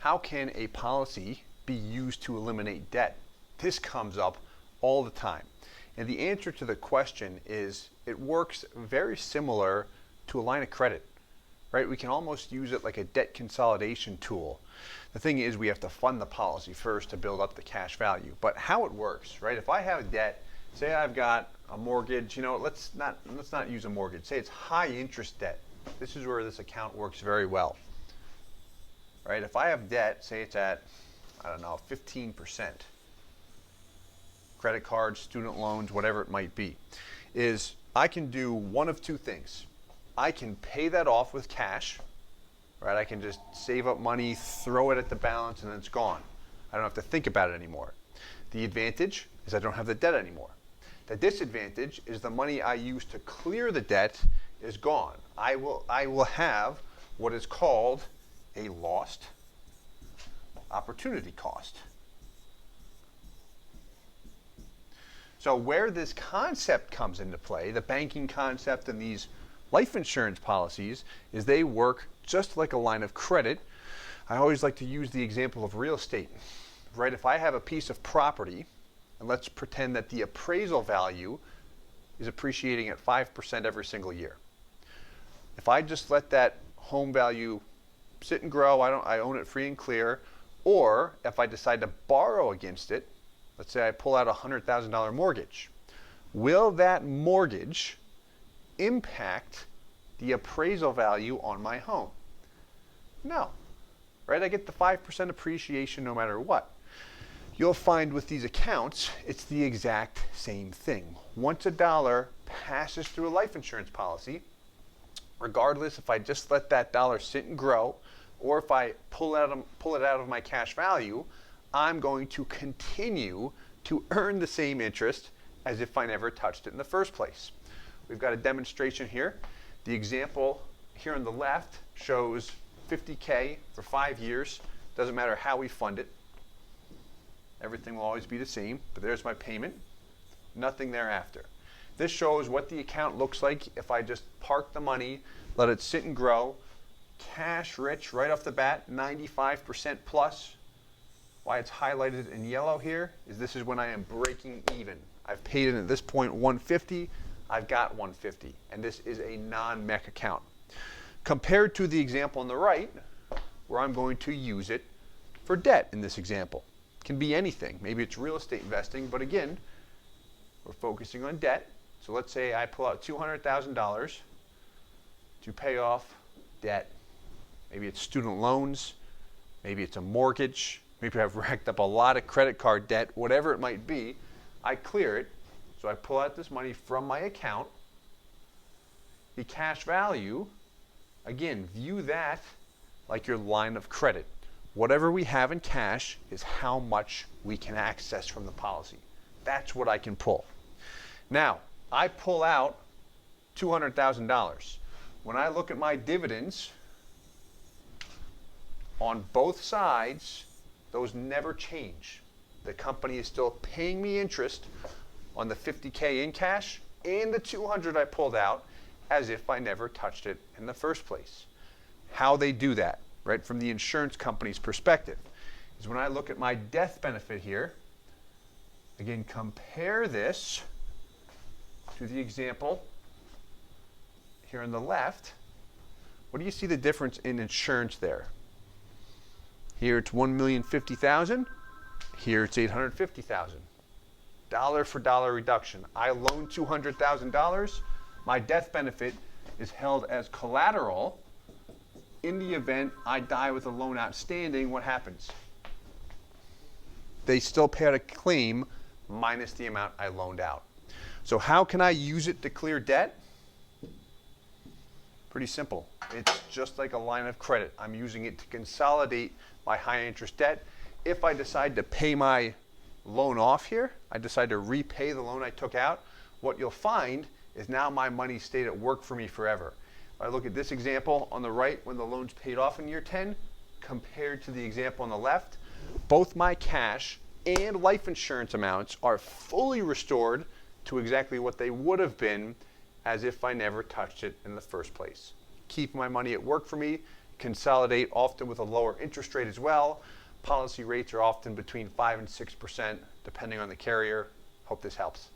How can a policy be used to eliminate debt? This comes up all the time. And the answer to the question is it works very similar to a line of credit, right? We can almost use it like a debt consolidation tool. The thing is we have to fund the policy first to build up the cash value. But how it works, right? If I have debt, say I've got a mortgage, let's not use a mortgage. Say it's high interest debt. This is where this account works very well. Right? If I have debt, say it's at, 15%, credit cards, student loans, whatever it might be, is I can do one of two things. I can pay that off with cash, right? I can just save up money, throw it at the balance, and then it's gone. I don't have to think about it anymore. The advantage is I don't have the debt anymore. The disadvantage is the money I use to clear the debt is gone. I will have what is called a lost opportunity cost. So where this concept comes into play, the banking concept and these life insurance policies, is they work just like a line of credit. I always like to use the example of real estate, right? If I have a piece of property, and let's pretend that the appraisal value is appreciating at 5% every single year. If I just let that home value sit and grow, I own it free and clear, or if I decide to borrow against it, let's say I pull out a $100,000 mortgage, will that mortgage impact the appraisal value on my home? No, right? I get the 5% appreciation no matter what. You'll find with these accounts, it's the exact same thing. Once a dollar passes through a life insurance policy, regardless if I just let that dollar sit and grow, or if I pull it out of my cash value, I'm going to continue to earn the same interest as if I never touched it in the first place. We've got a demonstration here. The example here on the left shows $50K for 5 years. Doesn't matter how we fund it. Everything will always be the same, but there's my payment. Nothing thereafter. This shows what the account looks like if I just park the money, let it sit and grow. Cash rich right off the bat, 95% plus. Why it's highlighted in yellow here is this is when I am breaking even. I've paid in at this point $150, I've got $150, and this is a non-MEC account. Compared to the example on the right, where I'm going to use it for debt in this example. It can be anything. Maybe it's real estate investing, but again, we're focusing on debt. So let's say I pull out $200,000 to pay off debt. Maybe it's student loans, maybe it's a mortgage, maybe I've racked up a lot of credit card debt, whatever it might be. I clear it, so I pull out this money from my account. The cash value, again, view that like your line of credit. Whatever we have in cash is how much we can access from the policy. That's what I can pull. Now, I pull out $200,000. When I look at my dividends, on both sides, those never change. The company is still paying me interest on the $50K in cash and the $200 I pulled out as if I never touched it in the first place. How they do that, right, from the insurance company's perspective, is when I look at my death benefit here, again, compare this to the example here on the left. What do you see the difference in insurance there? Here it's $1,050,000. Here it's $850,000. Dollar for dollar reduction. I loan $200,000. My death benefit is held as collateral. In the event I die with a loan outstanding, what happens? They still pay out a claim minus the amount I loaned out. So how can I use it to clear debt? Pretty simple. It's just like a line of credit. I'm using it to consolidate my high interest debt. If I decide to pay my loan off here, I decide to repay the loan I took out, what you'll find is now my money stayed at work for me forever. If I look at this example on the right when the loan's paid off in year 10, compared to the example on the left, both my cash and life insurance amounts are fully restored to exactly what they would have been as if I never touched it in the first place. Keep my money at work for me, consolidate often with a lower interest rate as well. Policy rates are often between 5 and 6%, depending on the carrier. Hope this helps.